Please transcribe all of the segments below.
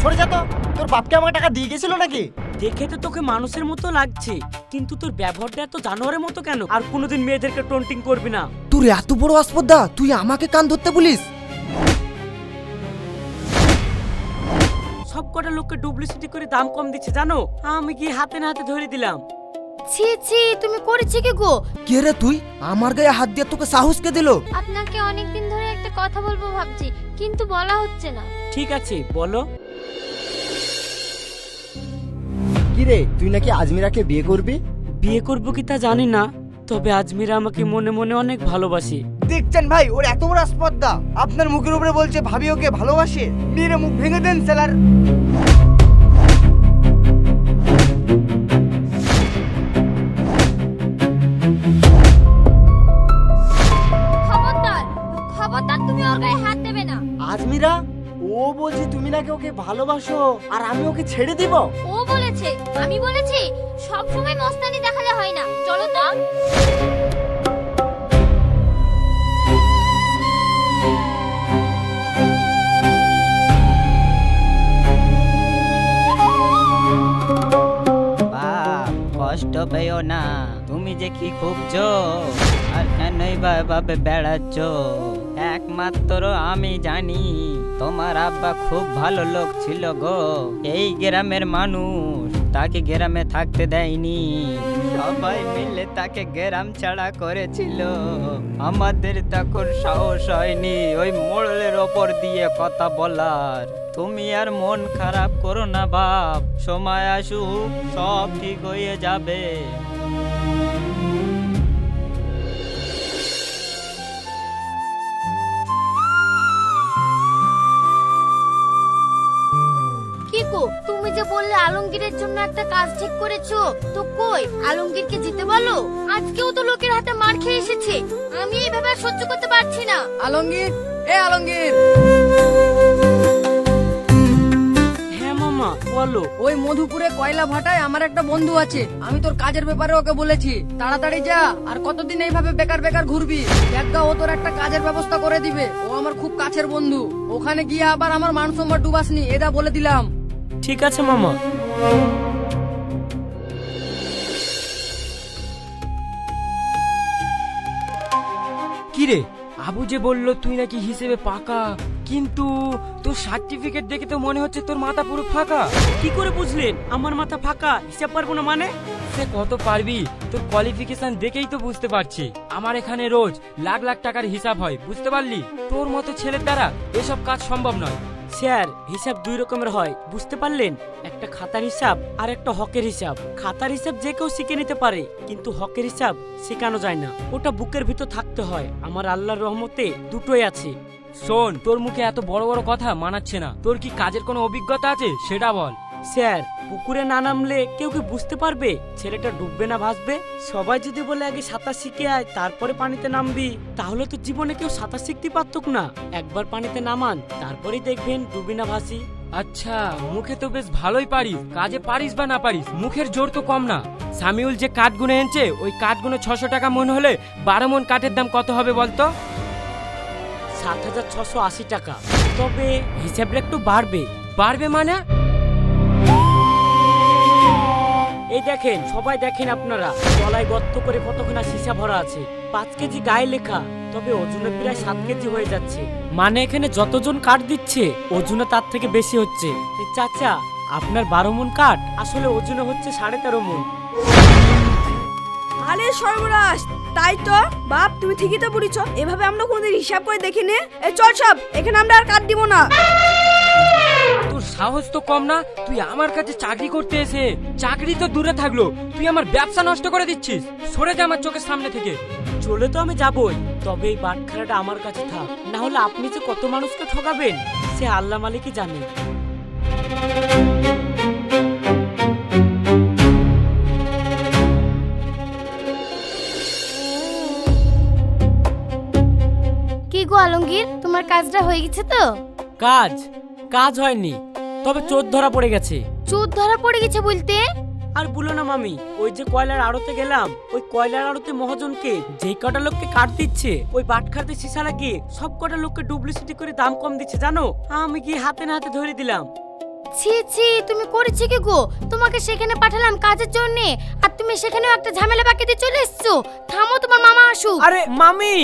সরে যা তো। তোর বাপকে আমার টাকা দিয়ে গেছিল নাকি? দেখে তো তোকে মানুষের মতো লাগছে, কিন্তু তোর ব্যবহারটা এত জানোয়ারের মতো কেন? আর কোনোদিন মেয়েদেরকে টন্টিং করবি না। তোর এত বড় আসপদ্দা, তুই আমাকে কান ধরতে বলিস? সব কটা লোককে ডুপ্লিসিটি করে দাম কম দিচ্ছে জানো, আমি কি হাতে না হাতে ধরে দিলাম। ছি ছি, তুমি করেছো কি গো? কে রে তুই? আমার গায়ে হাত দিয়ে তোকে সাহস কে দিল? আপনাকে অনেকদিন ধরে একটা কথা বলবো ভাবছি, কিন্তু বলা হচ্ছে না। ঠিক আছে বলো। কি রে, তুই নাকি আজমিরাকে বিয়ে করবি? বিয়ে করবো কি তা জানি না, তবে আজমিরা আমাকে মনে মনে অনেক ভালোবাসে। দেখছেন ভাই, ওর এত বড় আসপদ্দা, আপনার মুখের উপরে বলছে ভাবি ওকে ভালোবাসে। মেরে মুখ ভেঙে দেন স্যালার। খবরদার, খবরদার, তুমি ওর গায়ে হাত দেবে না। আজমিরা, ও বলছে তুমি নাকি ওকে ভালোবাসো আর আমি ওকে ছেড়ে দিব? ও বলেছে, আমি বলেছি? সব সময় মস্তানি দেখালে হয় না, চলো তো। বাপ কষ্ট পেও না, তুমি যে কি খুঁজছো আর কেনই বা এভাবে বেড়াচ্ছ, একমাত্র আমি জানি। তোমার আব্বা খুব ভালো লোক ছিল গো, এই গ্রামের মানুষ তাকে গ্রামে থাকতে দেয়নি, সবাই মিলে তাকে গ্রাম ছাড়া করেছিল। আমাদের তখন সাহস হয়নি ওই মোড়লের ওপর দিয়ে কথা বলার। তুমি আর মন খারাপ করো না বাপ, সময় আসুক সব ঠিক হয়ে যাবে। কি গো, তুমি যে বললে আলমগীরের জন্য একটা কাজ ঠিক করেছো, তো কই আলমগীরকে যেতে বলো। আজকেও তো লোকের হাতে মার খেয়ে এসেছে, আমি এইভাবে আর সহ্য করতে পারছি না। আলমগীর, এ আলমগীর, হ্যাঁ মামা বলো। ওই মধুপুরে কয়লা ভাটায় আমার একটা বন্ধু আছে, আমি তোর কাজের ব্যাপারে ওকে বলেছি, তাড়াতাড়ি যা। আর কতদিন এইভাবে বেকার বেকার ঘুরবি? দেখা ও তোর একটা কাজের ব্যবস্থা করে দিবে, ও আমার খুব কাছের বন্ধু। ওখানে গিয়ে আবার আমার মান সম্মান ডুবাসনি, এটা বলে দিলাম। ঠিক আছে মামা। কি রে, আবু যে বললো তুই নাকি হিসেবে পাকা, কিন্তু তোর সার্টিফিকেট দেখে তো মনে হচ্ছে তোর মাথা পুরো ফাঁকা। কি করে বুঝলেন আমার মাথা ফাঁকা? হিসাব পারবো না মানে? সে কত পারবি, তোর কোয়ালিফিকেশন দেখেই তো বুঝতে পারছি। আমার এখানে রোজ লাখ লাখ টাকার হিসাব হয়, বুঝতে পারলি? তোর মতো ছেলের দ্বারা এসব কাজ সম্ভব নয়। স্যার, হিসাব দুই রকমের হয়, বুঝতে পারলেন? একটা খাতার হিসাব আর একটা হকের হিসাব। খাতার হিসাব যে কেউ শিখে নিতে পারে, কিন্তু হকের হিসাব শেখানো যায় না, ওটা বুকের ভিতর থাকতে হয়। আমার আল্লাহর রহমতে দুটোই আছে। শোন, তোর মুখে এত বড় বড় কথা মানাচ্ছে না। তোর কি কাজের কোনো অভিজ্ঞতা আছে সেটা বল। স্যার, পুকুরে না নামলে কেউ কি বুঝতে পারবে ছেলেটা ডুববে না ভাসবে? সবাই যদি বলে আগে সাঁতার শিখে আয় তারপরে পানিতে নামবি, তাহলে তো জীবনে কেউ সাঁতার শিখতে পারতো না। একবার পানিতে নামান, তারপরেই দেখবেন ডুবি না ভাসি। আচ্ছা, মুখে তো বেশ ভালোই পারিস, কাজে পারিস বা না পারিস মুখের জোর তো কম না। সামিউল যে কাঠগুলো এনেছে, ওই কাঠগুলো 600 টাকা মন হলে 12 মন কাঠের দাম কত হবে বলতো? 7,680 টাকা। তবে হিসাবটা একটু বাড়বে। পারবে মানে? এই দেখেন, সবাই দেখেন আপনারা, তলায় গর্ত করে কতখানা সীসা ভরা আছে। 5 কেজি গায়ে লেখা, তবে ওজনে প্রায় 7 কেজি হয়ে যাচ্ছে। মানে এখানে যতজন কাঠ দিচ্ছে ওজনে তার থেকে বেশি হচ্ছে। চাচা, আপনার 12 মন কাঠ আসলে ওজনে হচ্ছে 13.5 মন। আরে সর্বনাশ, তাই তো বাপ, তুমি ঠিকই তো বলেছ, এভাবে আমরা কোনদিন হিসাব করে দেখিনি। এই চল সব, এখানে আমরা আর কাট দিব না। তোর সাহস তো কম না, তুই আমার কাছে চাকরি করতে এসে চাকরি তো দূরে থাকলো, তুই আমার ব্যবসা নষ্ট করে দিচ্ছিস। সরে যা আমার চোখের সামনে থেকে। চলে তো আমি যাবই, তবে এই বাটখারাটা আমার কাছে থাক, না হলে আপনি যে কত মানুষকে ঠকাবেন সে আল্লাহ মালিকই জানে। কি গো আলমগীর, তোমার কাজটা হয়ে গেছে তো? কাজ কাজ হয়নি, তবে চোর ধরা পড়ে গেছে। চোর ধরা পড়ে গেছে বলতে? আর বলো না মামি, ওই যে কয়লার আড়তে গেলাম, ওই কয়লার আড়তে মহাজনকে যেই কটা লোককে কাট দিচ্ছে, ওই বাটখারতে সীসা লাগিয়ে সব কটা লোককে ডুপ্লিসিটি করে দাম কম দিচ্ছে জানো, আমি কি হাতে না হাতে ধরে দিলাম। ছি ছি, তুমি করেছি কি গো? তোমাকে সেখানে পাঠালাম কাজের জন্য, আর তুমি সেখানেও একটা ঝামেলা বাকি দিয়ে চলে এসছো। থামো, তোমার মামা আসুক। আরে মামি,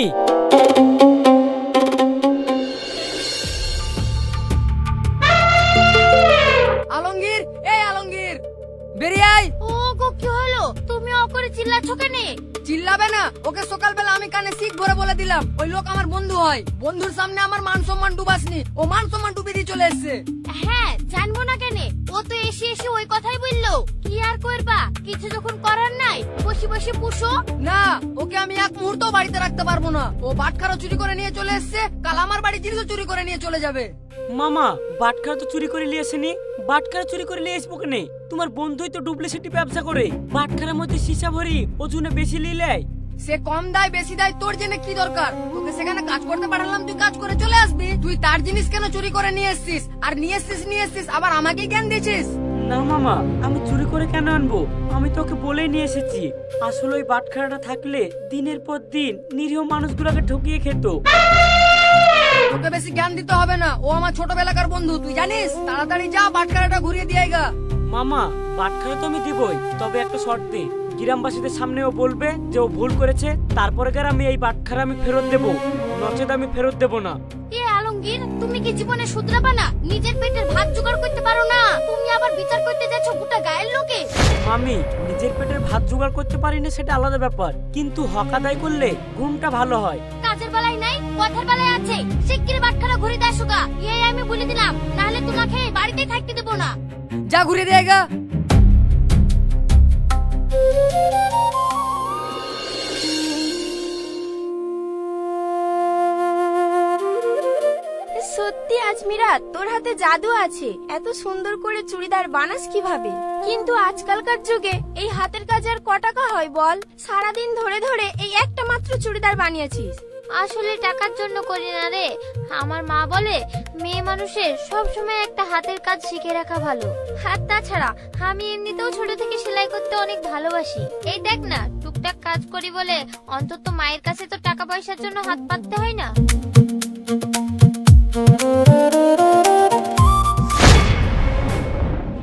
আলমগীর, এই আলমগীর, বেরিয়ে আয়। ও গো, কি হলো? তুমি অকরে চিল্লাচ্ছ কেন? চিল্লাবে না, ওকে সকালবেলা আমি কানে শিখ ভরে বলে দিলাম ওই লোক আমার বন্ধু হয়। বন্ধুর সামনে আমার মান সম্মান ডুবাসনি, ও মান সম্মান ডুবি দিয়ে চলে এসছে। হ্যাঁ, জানবো না কেন? ও তো এসে এসে ওই কথাই বললো। কি আর করবা, কিছু যখন করার নাই বসে বসে পুষো। না, ওকে আমি এক মুহূর্ত বাড়িতে রাখতে পারবো না। ও বাটখারা চুরি করে নিয়ে চলে এসছে, কাল আমার বাড়ি জিনিসও চুরি করে নিয়ে চলে যাবে। মামা বাটখারা তো চুরি করে নিয়ে আসেনি। বাটখারা চুরি করে নিয়ে আসবো কেনে? তোমার বন্ধুই তো ডুপ্লিসিটি ব্যবসা করে। বাটখারার মধ্যে সীসা ভরি ওজনে বেশি নিলে। সে কম দেয় বেশি দেয় তোর জেনে কি দরকার? তোকে সেখানে কাজ করতে পাঠালাম, তুই কাজ করে চলে আসবি। তুই তার জিনিস কেন চুরি করে নিয়ে এসছিস? আর নিয়ে এসছিস আবার আমাকেই জ্ঞান দিয়েছিস। না মামা, আমি চুরি করে কেন আনবো? আমি তোকে বলেই নিয়ে এসেছি। আসলে ওই বাটখারাটা থাকলে দিনের পর দিন নিরীহ মানুষগুলোকে ঠকিয়ে খেত। তোকে বেশি জ্ঞান দিতে হবে না, ও আমার ছোটবেলাকার বন্ধু, তুই জানিস। তাড়াতাড়ি যা, বাটখারাটা ঘুরিয়ে দিয়ে গা। মামা বাটখারা তো আমি দিবই, তবে একটা শর্তে। গ্রামবাসীদের সামনে ও বলবে যে ও ভুল করেছে, তারপরে আমি এই বাটখারা আমি ফেরত দেবো, নচেত আমি ফেরত দেবো না। এ আলমগীর, তুমি কি জীবনে শুধরাবা না? নিজের পেটের ভাত জোগাড় করতে পারো না, তুমি আবার বিচার করতে যাচ্ছ গোটা গায়ের লোকে। মামি, নিজের পেটের ভাত জোগাড় করতে পারি না সেটা আলাদা ব্যাপার, কিন্তু হক আদায় করলে ঘুমটা ভালো হয়। কাজের বেলায় নাই, কথার বেলায় আছে। শিগগির বাটখারা ঘুরে দিয়ে আসো গা। এই আমি বলে দিলাম, নাহলে তোমাকে বাড়িতেই থাকতে দেবো না। যা ঘুরিয়ে দিয়ে গা। সত্যি আজমিরা, তোর হাতে জাদু আছে। এত সুন্দর করে চুড়িদার বানাস কিভাবে? কিন্তু আজকালকার যুগে এই হাতের কাজ আর ক টাকা হয় বল? সারাদিন ধরে ধরে এই একটা মাত্র চুড়িদার বানিয়েছিস। আসলে টাকার জন্য করি না রে। আমার মা বলে মেয়ে মানুষের সব সময় একটা হাতের কাজ শিখে রাখা ভালো। আর তাছাড়া আমি এমনিতেও ছোট থেকে সেলাই করতে অনেক ভালোবাসি। এই দেখ না, টুকটাক কাজ করি বলে অন্তত মায়ের কাছে তো টাকা পয়সার জন্য হাত পাততে হয় না।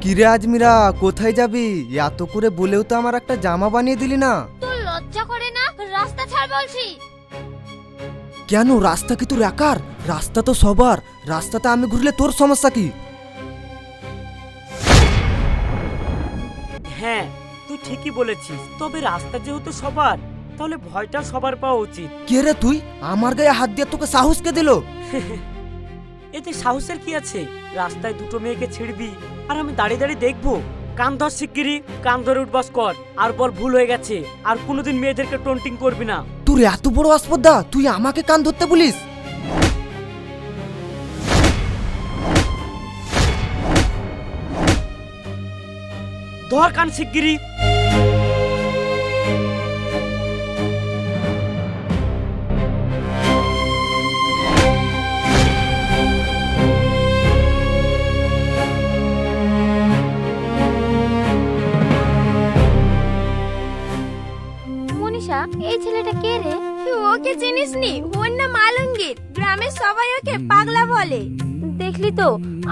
কিরে আজমিরা, কোথায় যাবি? এত করে বলেও তো আমার একটা জামা বানিয়ে দিলি না। তোর লজ্জা করে না? রাস্তা ছাড় বলছি। কেন, রাস্তা কি তোর একার? রাস্তা তো সবার। রাস্তাতে আমি ঘুরলে তোর সমস্যা কি? হ্যাঁ, তুই ঠিকই বলেছিস, তবে রাস্তা যেহেতু সবার, তাহলে ভয়টা সবার পাওয়া উচিত। কে রে তুই? আমার গায়ে হাত দিয়ে তোকে সাহস কে দিল? এতে সাহসের কি আছে? রাস্তায় দুটো মেয়েকে ছিড়বি আর আমি দাঁড়িয়ে দাঁড়িয়ে দেখবো? কান ধর শিগগিরি, কান ধরে উঠবাস কর আর বল ভুল হয়ে গেছে, আর কোনোদিন মেয়েদেরকে টন্টিং করবি না। তোর এত বড় আসপদ্দা, তুই আমাকে কান ধরতে বলিস? ধর কান শিগগিরি। মনীষা, এই ছেলেটা কে রে? ওকে চিনিস নি? ওর নাম আলমগীর। গ্রামের সবাই ওকে পাগলা বলে। দেখলি তো,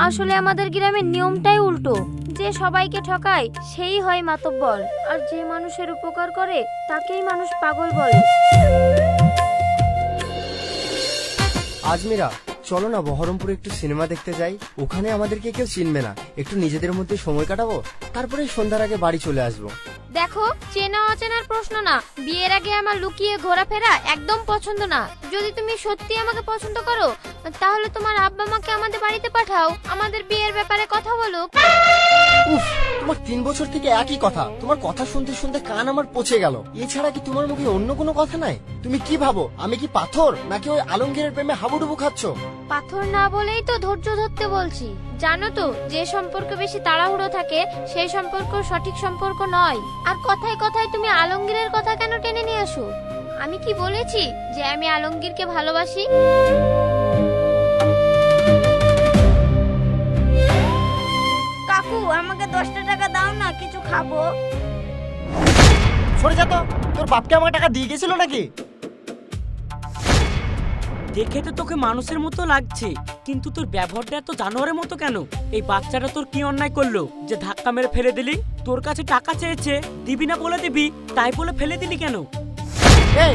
আসলে আমাদের গ্রামের নিয়মটাই উল্টো। যে সবাইকে ঠকায় সেই হয় মাতব্বর, আর যে মানুষের উপকার করে তাকেই মানুষ পাগল বলে। আজমিরা, চলো না বহরমপুরে একটু সিনেমা দেখতে যাই। ওখানে আমাদেরকে কেউ চিনবে না, একটু নিজেদের মধ্যে সময় কাটাবো, তারপরে সন্ধ্যার আগে বাড়ি চলে আসবো। দেখো, চেনা অচেনার প্রশ্ন না। বিয়ের আগে আমার লুকিয়ে ঘোরাফেরা একদম পছন্দ না। যদি তুমি সত্যি আমাকে পছন্দ করো, তাহলে তোমার আব্বা মাকে আমাদের বাড়িতে পাঠাও, আমাদের বিয়ের ব্যাপারে কথা বলো। উফ, তোমার 3 বছর থেকে একই কথা। তোমার কথা শুনতে শুনতে কান আমার পচে গেল। এছাড়া কি তোমার মুখে অন্য কোনো কথা নাই? তুমি কি ভাবো আমি কি পাথর, নাকি ওই আলমগীরের প্রেমে হাবুডুবু খাচ্ছ? পাথর না বলেই তো ধৈর্য ধরতে বলছি। জানো তো, যে সম্পর্ক বেশি তাড়াহুড়ো থাকে সেই সম্পর্ক সঠিক সম্পর্ক নয়। আর কথায় কথায় তুমি আলমগীরের কথা কেন টেনে নিয়ে আসো? আমি কি বলেছি যে আমি আলমগীরকে ভালোবাসি? কাকু, আমাকে 10টা টাকা দাও না, কিছু খাবো। সরে যা তো, তোর বাপকে আমার টাকা দিয়ে গেছিল নাকি? দেখে তো তোকে মানুষের মতো লাগছে, কিন্তু তোর ব্যবহারটা এত জানোয়ারের মতো কেন? এই বাচ্চাটা তোর কি অন্যায় করলো যে ধাক্কা মেরে ফেলে দিলি? তোর কাছে টাকা চেয়েছে, দিবি না বলে দিবি, তাই বলে ফেলে দিলি কেন? এই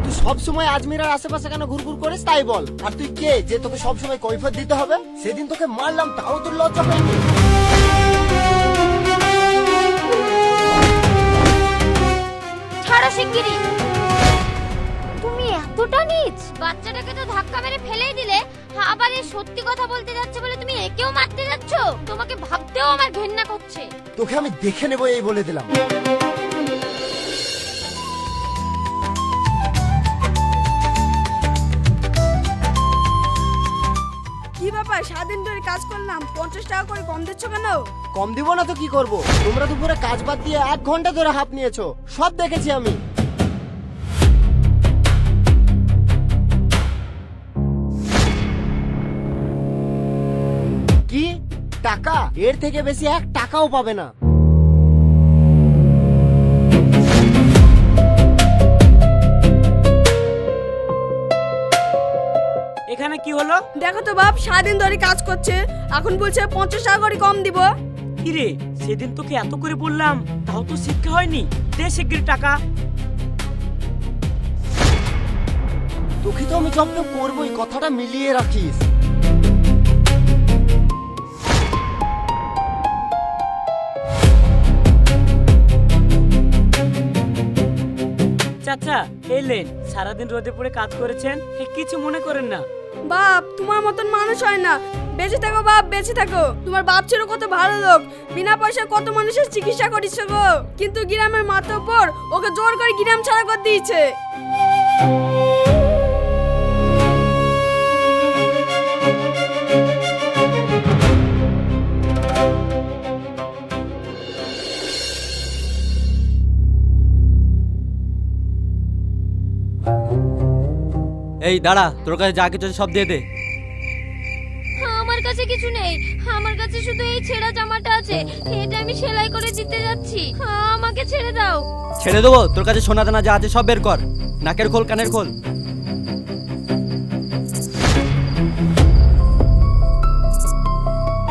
তুই সব সময় আজমিরার আশেপাশে কেন ঘুরঘুর করিস তাই বল। আর তুই কে যে তোকে সব সময় কৈফিয়ত দিতে হবে? সেদিন তোকে মারলাম তাও তোর লজ্জা হয়নি? ছাড়ো শিগগিরই। তুমি এতটা নীচ? বাচ্চাটাকে তো ধাক্কা মেরে ফেলেই দিলে, আবার এই সত্যি কথা বলতে যাচ্ছে বলে তুমি একেও মারতে যাচ্ছ? তোমাকে ভাবতেও আমার ঘেন্না করছে। তোকে আমি দেখে নেবো এই বলে দিলাম। কি ব্যাপার, সারাদিন ধরে কাজ করলাম, 50 টাকা করে কম দিচ্ছ কেন? কম দিব না তো কি করব? তোমরা দুপুরে কাজ বাদ দিয়ে 1 ঘন্টা ধরে হাঁপ নিয়েছো, সব দেখেছি আমি। কি টাকা? এর থেকে বেশি 1 টাকাও পাবে না। এখানে কি হলো? দেখো তো বাপ, সারাদিন ধরে কাজ করছে, এখন বলছে 50 টাকা করে কম দিব। কি রে, সেদিন তোকে এত করে বললাম তাও তো শিক্ষা হয়নি? দে শিগগির টাকা। তোকে তো আমি জব্দ করবোই, কথাটা মিলিয়ে রাখিস। চাচা এলেন, সারাদিন রোদে পড়ে কাজ করেছেন, কিছু মনে করেন না। বাপ, তোমার মতন মানুষ হয় না। বেঁচে থাকো বাপ, বেঁচে থাকো। তোমার বাপ ছিল কত ভালো লোক, বিনা পয়সায় কত মানুষের চিকিৎসা করেছে গো। কিন্তু গ্রামের মাতব্বর ওকে জোর করে গ্রাম ছাড়া করে দিয়েছে। এই দাঁড়া, তোর কাছে যা কিছু আছে সব দিয়ে দে। আমার কাছে কিছু নেই, আমার কাছে শুধু এই ছেঁড়া জামাটা আছে, এটা আমি সেলাই করে দিতে যাচ্ছি। আমাকে ছেড়ে দাও। ছেড়ে দেবো? তোর কাছে সোনা দানা যা আছে সব বের কর, নাকের খোল, কানের খোল।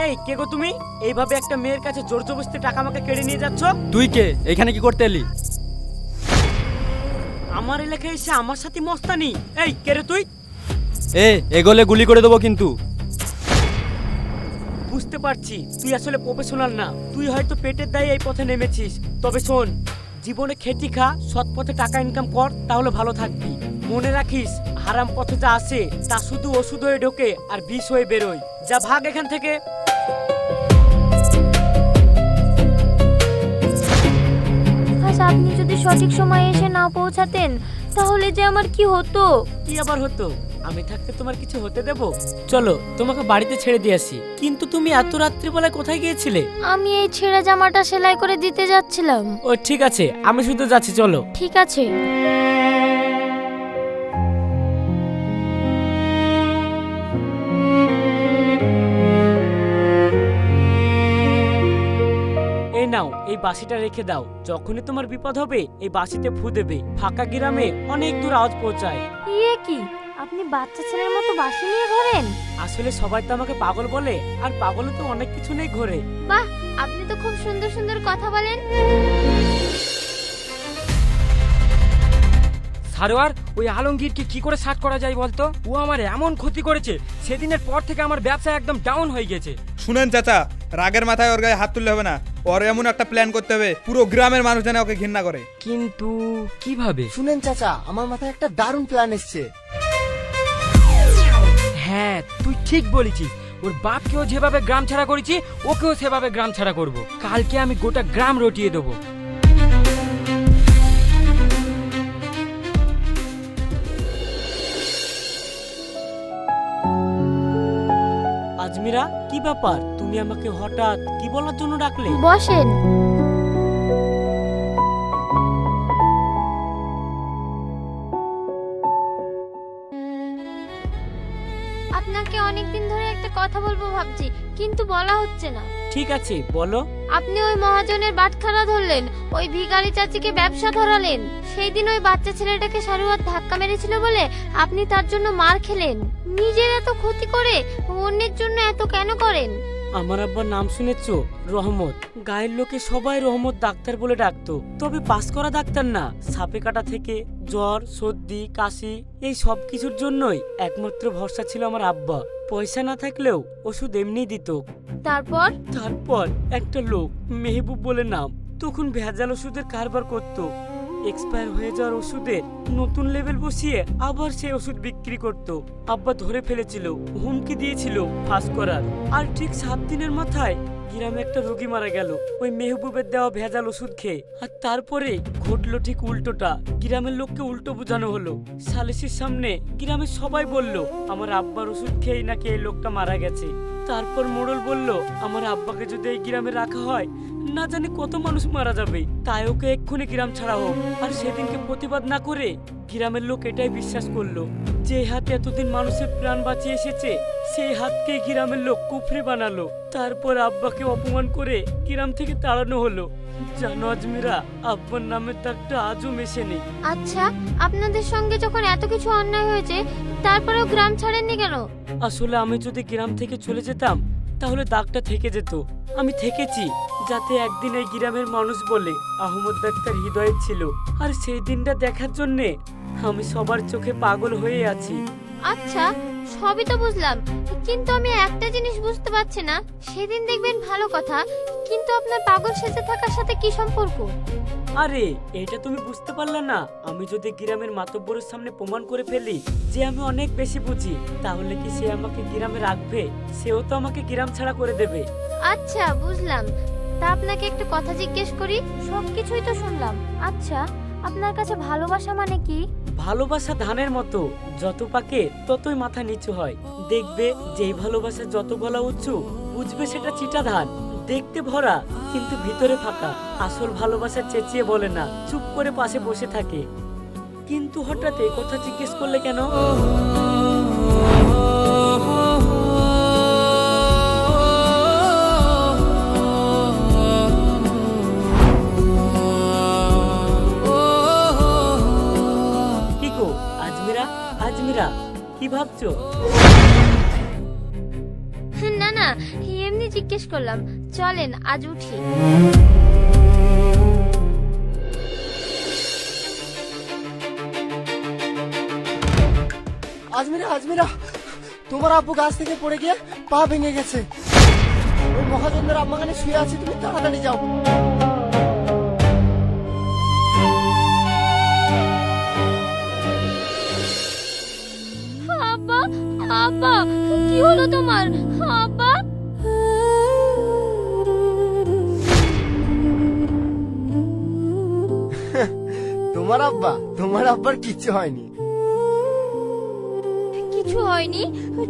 এই কে গো তুমি? এইভাবে একটা মেয়ের কাছে জোর জবরদস্তি টাকা আমাকে কেড়ে নিয়ে যাচ্ছ? তুই কে? এখানে কি করতে এলি? আমার এলাকায় এসে আমার সাথে মস্তানি? এই কে রে তুই? এগোলে গুলি করে দেবো কিন্তু। বুঝতে পারছি তুই আসলে প্রফেশনাল না, তুই হয়তো পেটের দায়ে এই পথে নেমেছিস। তবে শোন, জীবনে খেটি খা, সৎ পথে টাকা ইনকাম কর, তাহলে ভালো থাকবি। মনে রাখিস, হারাম পথে যা আসে তা শুধু ওষুধ হয়ে ঢোকে আর বিষ হয়ে বেরোয়। যা ভাগ এখান থেকে। আজ আপনি যদি সঠিক সময়ে এসে না পৌঁছাতেন, তাহলে যে আমার কি হতো? কি আবার হতো? আমি থাকতে তোমার কিছু হতে দেব? চলো তোমাকে বাড়িতে ছেড়ে দিয়ে আসি। কিন্তু তুমি এত রাত্রিবেলায় কোথায় গিয়েছিলে? আমি এই ছেঁড়া জামাটা সেলাই করে দিতে যাচ্ছিলাম। ও ঠিক আছে, আমি শুধু যাচ্ছি, চলো। ঠিক আছে। এই নাও, এই বাঁশিটা রেখে দাও। যখনই তোমার বিপদ হবে এই বাঁশিতে ফু দেবে, ফাঁকা গ্রামে অনেক দূর আওয়াজ পৌঁছায়। ইয়ে কি, আপনি বাচ্চা ছেলের মতো বাঁশি নিয়ে ঘোরেন? আসলে সবাই তো আমাকে পাগল বলে, আর পাগলে তো অনেক কিছু নেই ঘরে। বাহ, আপনি তো খুব সুন্দর সুন্দর কথা বলেন। সারোয়ার, ওই আলমগীরকে কি করে সাট করা যায় বলতো? ও আমার এমন ক্ষতি করেছে, সেদিনের পর থেকে আমার ব্যবসা একদম ডাউন হয়ে গেছে। শুনেন চাচা, রাগের মাথায় ওর গায়ে হাত তুললে হবে না। ওর এমন একটা প্ল্যান করতে হবে পুরো গ্রামের মানুষ যেন ওকে ঘৃণা করে। কিন্তু কিভাবে? শুনেন চাচা, আমার মাথায় একটা দারুণ প্ল্যান এসছে। হ্যাঁ, তুই ঠিক বলেছিস। ওর বাপকেও যেভাবে গ্রাম ছাড়া করেছি, ওকেও সেভাবে গ্রাম ছাড়া করব। কালকে আমি গোটা গ্রাম রটিয়ে দেবো। আজমিরা, কি ব্যাপার? তুমি আমাকে হঠাৎ কি বলার জন্য ডাকলে? বসেন। আপনাকে অনেকদিন ধরে একটা কথা বলবো ভাবছি, কিন্তু বলা হচ্ছে না। ঠিক আছে বলো। আপনি ওই মহাজনের বাটখারা ধরলেন, ওই ভিখারি চাচিকে ব্যবসা ধরালেন, সেই দিন ওই বাচ্চা ছেলেটাকে সারুয়াত ধাক্কা মেরেছিল বলে আপনি তার জন্য মার খেলেন। নিজের এত ক্ষতি করে অন্যের জন্য এত কেন করেন? আমার আব্বার নাম শুনেছো? রহমত। গায়ের লোকে সবাই রহমত ডাক্তার বলে ডাকতো, তবে পাস করা ডাক্তার না। সাপে কাটা থেকে জ্বর, সর্দি, কাশি এই সব কিছুর জন্যই একমাত্র ভরসা ছিল আমার আব্বা। পয়সা না থাকলেও ওষুধ এমনিই দিত। তারপর তারপর একটা লোক মেহবুব বলে নাম, তখন ভেজাল ওষুধের কারবার করত। এক্সপায়ার হয়ে যাওয়ার ওষুধের নতুন লেভেল বসিয়ে আবার সেই ওষুধ বিক্রি করত। আব্বা ধরে ফেলেছিল, হুমকি দিয়েছিল ফাঁস করার। আর ঠিক 7 দিনের মাথায় গ্রামে একটা রোগী মারা গেল ওই মেহবুবের দেওয়া ভেজাল ওষুধ খেয়ে। আর তারপরে ঘটলো ঠিক উল্টোটা, গ্রামের লোককে উল্টো বোঝানো হলো। সালিসির সামনে গ্রামের সবাই বলল আমার আব্বার ওষুধ খেয়েই নাকি এই লোকটা মারা গেছে। তারপর মোড়ল বলল আমার আব্বাকে যদি এই গ্রামে রাখা হয় না জানি কত মানুষ মারা যাবে, তাই ওকে এক্ষুনি গ্রাম ছাড়া হোক। আর সেদিনকে প্রতিবাদ না করে গ্রামের লোক এটাই বিশ্বাস করলো যে হাতে এতদিন মানুষের প্রাণ বাঁচিয়ে এসেছে সেই হাতকে গ্রামের লোক কুফরি বানালো। তারপর আব্বাকে অপমান করে গ্রাম থেকে তাড়ানো হলো। জানো আজমিরা, আব্বার নামের দাগটা আজও মেশেনি। আচ্ছা, আপনাদের সঙ্গে যখন এত কিছু অন্যায় হয়েছে তারপরেও গ্রাম ছাড়েননি কেন? আসলে আমি যদি গ্রাম থেকে চলে যেতাম তাহলে দাগটা থেকে যেত। আমি থেকেছি যাতে একদিন এই গ্রামের মানুষ বলে আহমদ ডাক্তার হৃদয়ে ছিল। আর সেই দিনটা দেখার জন্যে আমি সবার চোখে পাগল হয়ে আছি। আচ্ছা, সবই তো বুঝলাম, কিন্তু আমি একটা জিনিস বুঝতে পারছি না। সেদিন দেখবেন ভালো কথা, কিন্তু আপনার পাগল সেজে থাকার সাথে কি সম্পর্ক? আরে এটা তুমি বুঝতে পারলে না? আমি যদি গ্রামের মাতব্বরের সামনে প্রমাণ করে ফেলি যে আমি অনেক বেশি বুঝি, তাহলে কি সে আমাকে গ্রামে রাখবে? সেও তো আমাকে গ্রাম ছাড়া করে দেবে। আচ্ছা বুঝলাম। তা আপনাকে একটা কথা জিজ্ঞেস করি, সবকিছুই তো শুনলাম। আচ্ছা, আপনার কাছে ভালোবাসা মানে কি? ভালোবাসা ধানের মতো, যত পাকে ততই মাথা নিচু হয়। দেখবে যেই ভালোবাসা যত গলা উঁচু, বুঝবে সেটা চিটা ধান, দেখতে ভরা কিন্তু ভিতরে ফাঁকা। আসল ভালোবাসা চেঁচিয়ে বলে না, চুপ করে পাশে বসে থাকে। কিন্তু হঠাৎ এই কথা জিজ্ঞেস করলে কেন? কি গো আজমিরা, আজমিরা কি ভাবছো? না না, এমনি জিজ্ঞেস করলাম। চলেন আজ উঠি। আজমিরা, আজমিরা, তোমার আব্বু গাছ থেকে পড়ে গিয়ে পা ভেঙে গেছে। ওই মহাজনদের আম্মাখানে শুয়ে আছে, তুমি তাড়াতাড়ি যাও। আব্বা, আব্বা, কি হলো তোমার? আব্বা, তোমার আব্বার কিচ্ছু হয়নি। কিছু হয়নি?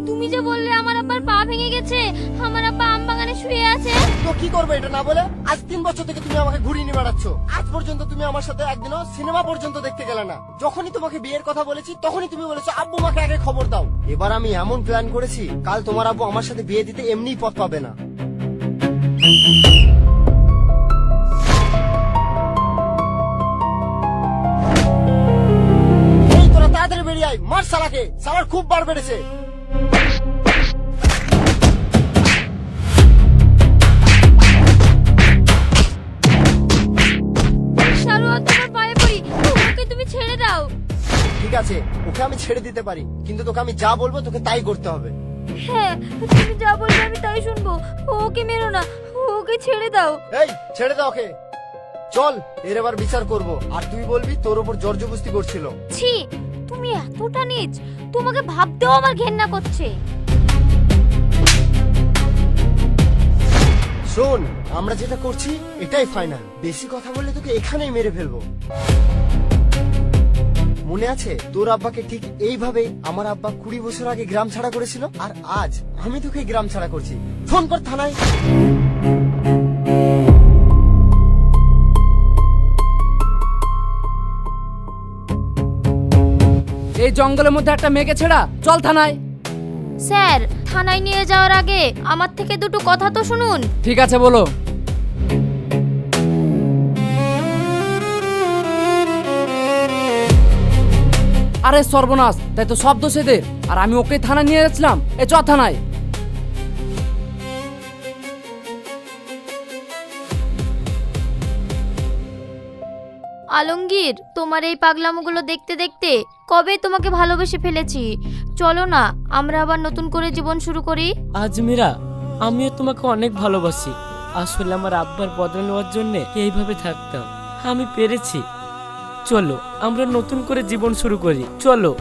তুমি যে বললে আমার আব্বার পা ভেঙে গেছে, আমার আব্বা আমবাগানে শুয়ে আছে। তো কি করবে এটা না বলে? আজ 3 বছর থেকে তুমি আমাকে ঘুরিয়ে নিয়ে বেড়াচ্ছ। আজ পর্যন্ত তুমি আমার সাথে একদিনও সিনেমা পর্যন্ত দেখতে গেলে না। যখনই তোমাকে বিয়ের কথা বলেছি তখনই তুমি বলেছো আব্বু মাকে আগে খবর দাও। এবার আমি এমন প্ল্যান করেছি, কাল তোমার আব্বু আমার সাথে বিয়ে দিতে এমনিই পথ পাবে না। এই তোরা তাড়াতাড়ি বেরিয়ে আয়, মার শালাকে, শালার খুব বার বেড়েছে। সারোয়ার, তোমার পায়ে পড়ি, ওকে তুমি ছেড়ে দাও। ঠিক আছে, ওকে আমি ছেড়ে দিতে পারি, কিন্তু তোকে আমি যা বলবো তোকে তাই করতে হবে। হ্যাঁ, তুমি যা বলবে আমি তাই শুনবো। ওকে মেরো না, ওকে ছেড়ে দাও। এই ছেড়ে দাও ওকে। চল, এর এবার বিচার করব। আর তুই বলবি তোর উপর জর্জবস্তি করছিল। ছি, তুমি এতটা নীচ, তোমাকে ভাবতেও আমার ঘেন্না করছে। শোন, আমরা যেটা করছি এটাই ফাইনাল। বেশি কথা বললে তোকে এখানেই মেরে ফেলবো। মনে আছে তোর আব্বাকে ঠিক এইভাবে আমার আব্বা 20 বছর আগে গ্রাম ছাড়া করেছিল, আর আজ আমি তোকে গ্রাম ছাড়া করছি। ফোন কর থানায়। এই জঙ্গলের মধ্যে একটা মেয়েকে ছেড়া, চল থানায়। স্যার থানায় নিয়ে যাওয়ার আগে আমার থেকে দুটো কথা তো শুনুন। ঠিক আছে বলো। আরে সর্বনাশ, তাই তো সব দোষ এদের। আর আমি ওকে থানায় নিয়ে যাচ্ছিলাম। এ চ থানায়। আলমগীর, তোমার এই পাগলামোগুলো দেখতে দেখতে কবে তোমাকে ভালোবেসে ফেলেছি। চলো না আমরা আবার নতুন করে জীবন শুরু করি। আজমিরা, আমিও তোমাকে অনেক ভালোবাসি। আসলে আমার আব্বার বদল নেওয়ার জন্য এইভাবে থাকতাম। আমি পেরেছি। চলো আমরা নতুন করে জীবন শুরু করি, চলো।